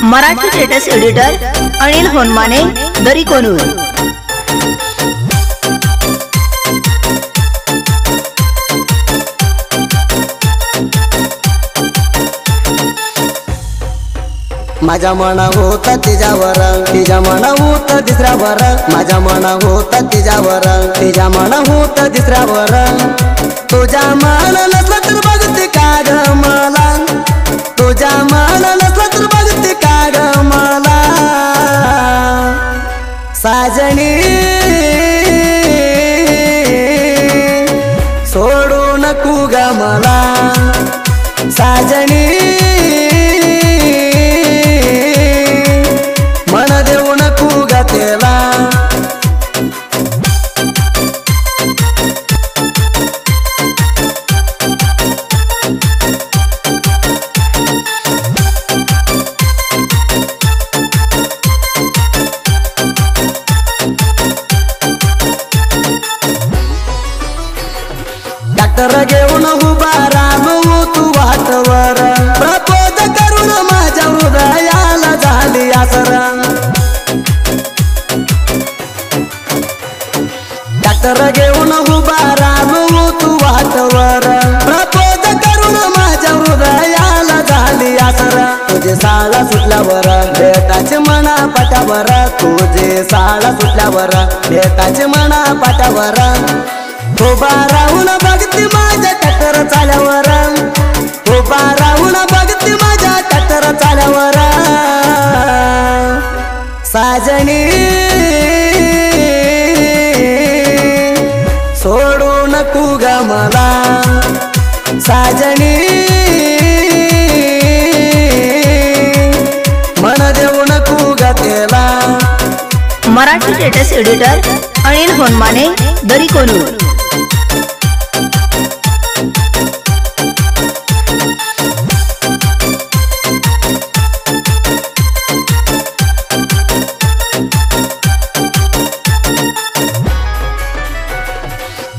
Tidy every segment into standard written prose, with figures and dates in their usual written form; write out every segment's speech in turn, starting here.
Marathi status editor Anil Honmane दरी कोनूर। माझ्या मना होता तिच्यावर, तिच्या मना होता दुसऱ्यावर, माझ्या मना होता तिच्यावर, तिच्या मना होता दुसऱ्यावर। तुझ्या मना नसला तर बघते का ग मला, तुझ्या मना नसला तर बघते का ग मला। साजणी सोडू नको ग मला, साजणी डॉक्टर घेऊन उभा राहू तू वाटवर, प्रपोज करून माझ्या हृदयाला झाली आसर। डॉक्टर घेऊन उभा राहू तू वाटवर, प्रपोज करून माझ्या हृदयाला झाली आसर। तुझे साळा सुटल्यावर भेटाचे मना पाट्यावर, तुझे साळा सुटल्यावर भेटाचे मना पाट्यावर। उभा राहून बघते माझ्या ट्रॅक्टर चाल्यावर, उभा राहून बघते माझ्या ट्रॅक्टर चाल्यावर। साजणी सोडू नको ग मला, साजणी मन देऊ नको ग तेला। मराठी स्टेटस एडिटर अनिल होनमाने दरी कोनूर।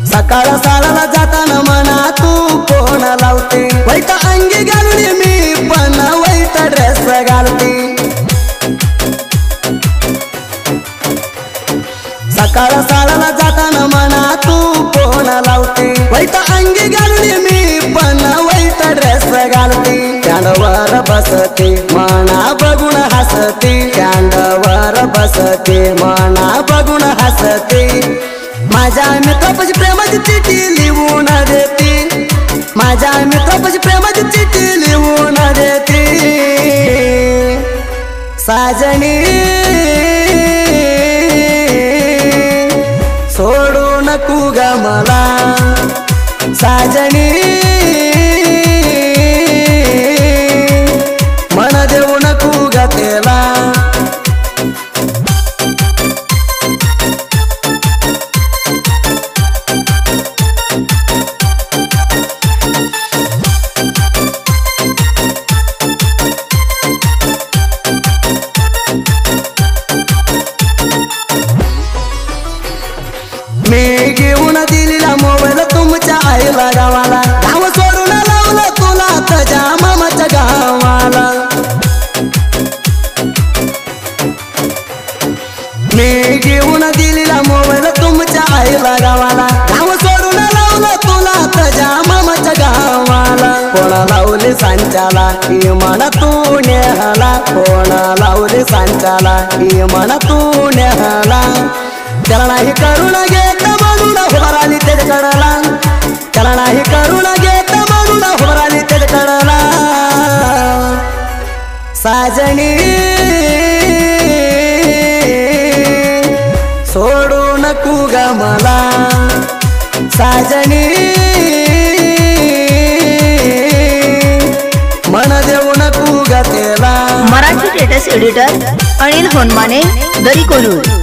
सकाळ साळाला जाताना मना तू कोण लावते, वैत अंगी घालून मी पण वैत ड्रेस घालते। सकाळ साळाला जाताना मना तू कोण लावते, वैत अंगी घालून मी पण वैत ड्रेस घालते। स्टँडवर बसते मना बघून हसते, स्टँडवर बसते मना बघून हसते। माझ्या मित्रापाशी प्रेमाची चिठी लिहून देते, माझ्या मित्रापाशी प्रेमाची चिठी लिहून देते। साजणी सोडू नको ग मला, साजणी मन देऊ नको ग तेला। मी घेऊन दिलेला मोबाईल तुमच्या आईला गावाला, गाव सोडून लावलं तुला तुझ्या मामाच्या गावाला। मी घेऊन दिलेला मोबाईल तुमच्या आईला गावाला, गाव सोडून लावलं तुला तुझ्या मामाच्या गावाला। कोण लावली सांच्याला ही मन तू नेहाला, कोण लावली सांच्याला ही मन तू नेहाला। त्याला नाही करून घेत म्हणून उभाराली त्याच्याकडला, त्याला नाही करून घेत म्हणून उभाराली त्याच्याकडला। साजणी सोडू नको ग मला, साजणी मन देऊ नको ग तेला। मराठी स्टेटस एडिटर अनिल होनमाने दरी कोनूर।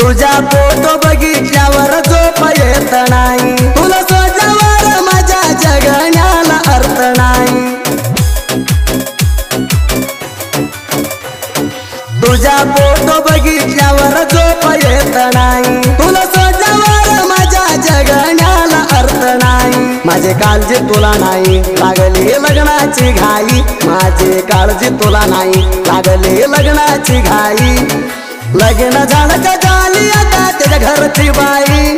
तुझा फोटो बघितल्यावर झोप येत नाही, तुला सोडल्यावर माझ्या जगण्याला अर्थ नाही। तुझा फोटो बघितल्यावर झोप येत नाही तुला सोडल्यावर माझ्या जगण्याला अर्थ नाही माझे काळजी तुला नाही लागली लग्नाची घाई माझे काळजी तुला नाही लागली लग्नाची घाई लग्न झालं का झाली आता त्याच्या घरची बाई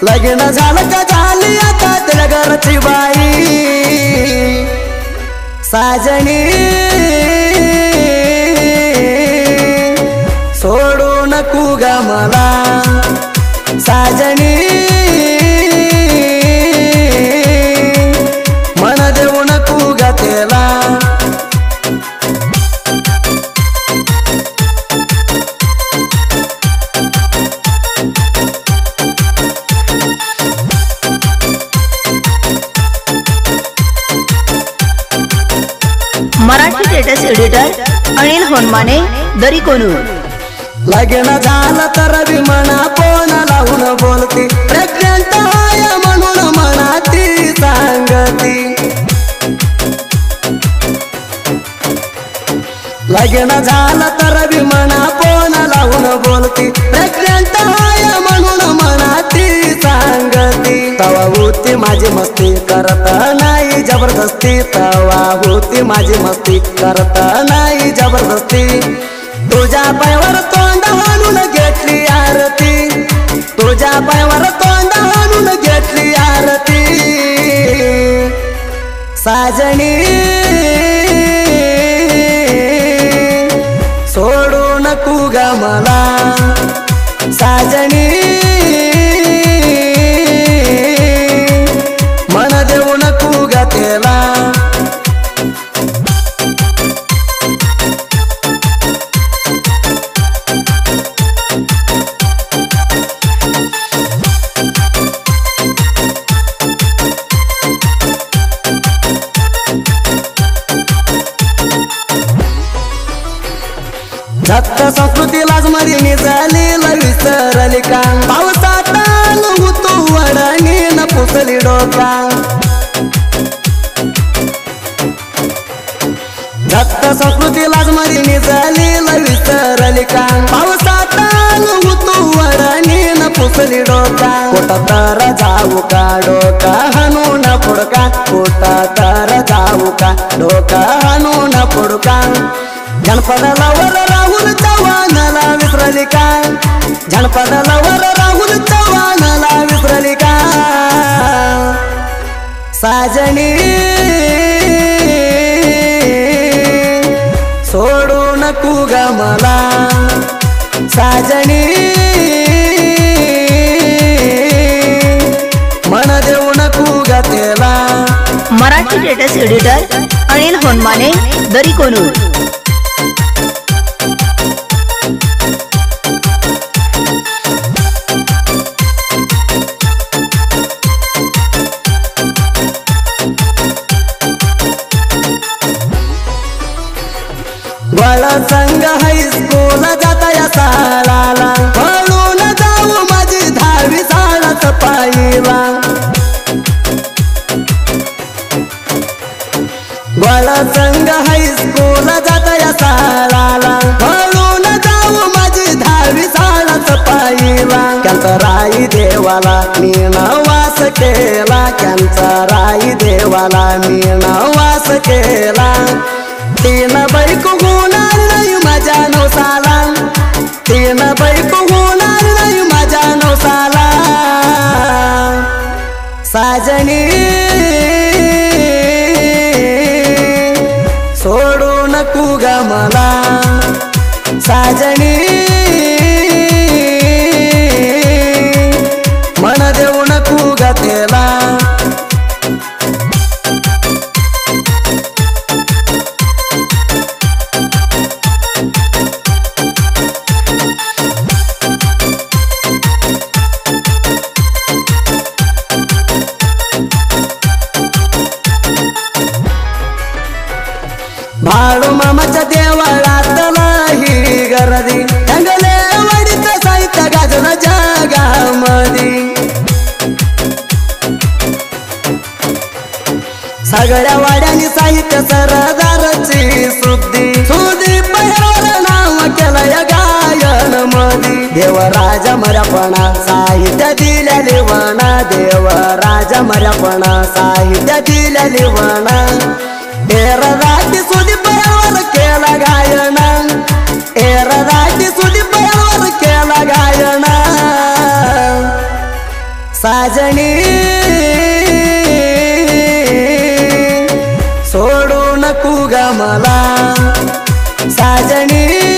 लग्न झालं का झाली आता त्याच्या घरची बाई साजणी सोडू नको ग मला साजणी मन देऊ नको ग त्याला मराठी स्टेटस एडिटर अनिल होनमाने दरी कोनूर लग्न झालं तर विमाना फोन लावून बोलती प्रेग्नंट आहे म्हणून मनाती सांगती लग्न झालं तर विमाना फोन लावून बोलती प्रेग्नंट आहे म्हणून मनाती सांगती तवा होती माझी मस्ती करत नाही जबरदस्ती तवा होती माझी मस्ती करत नाही जबरदस्ती तुझ्या पायावर तोंड हाणून घेतली आरती तुझ्या पायावर तोंड हाणून घेतली आरती साजणी सोडू नको ग मला साजणी मन देऊ नको ग त्याला दत्त संस्कृती लाजमरी निघाली विसरली का पावसात होतो वडणी न पुसली डोका दत्त संस्कृती लाजमरी निघाली विसरली का पावसात होतो वडणी न पुसली डोका कोटा तर जाऊ का डोका हाणू न पुडका कोटा तर जाऊ का डोका हाणू न पुडका जनपदाला वर राहुल चव्हाणाला विसरली का जनपदाला वर राहुल चव्हाणाला विसरली का साजणी सोडू नको ग मला साजणी मन देऊ नको ग त्याला मराठी स्टेटस एडिटर अनिल होनमाने दरी कोनूर वळा संघ हायस्कूल जाता या साळाला पळून जाऊ माझी 10वी साळाच पाहिला वळा संघ हायस्कूल जाता या साळाला पळून जाऊ माझी 10वी साळाच पाहिला त्यांचा राई देवाला मी वास केला त्यांचा राई देवाला मी वास केला तीन बायको होणार नाही माझ्या नवसाला तीन बायको होणार नाही माझ्या नवसाला साजणी सोडू नको ग मला साजणी मन देऊ नको ग त्याला भाडू मामाच्या देवळातला ही गर्दी रंगले वडीत साहित्य गाजलं जगामधी सगळ्या वाड्यानी साहित्य सरदारची सुद्धी सुधी पहिरवर नाव केलं देवराज मरपणा साहित्य दिल्या लिवणा देवराज मरपणा साहित्य दिल्या लिवणा एरराटी सुदीपयावर केला गायना एरराटी सुदीपयावर केला गायना साजणी सोडू नको ग मला साजणी